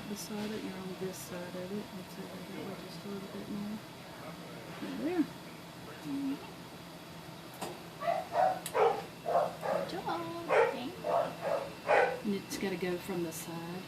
beside it. You're on this side of it. Let's see if I get just a little bit more. There. Good job. Thank you. And it's got to go from the side.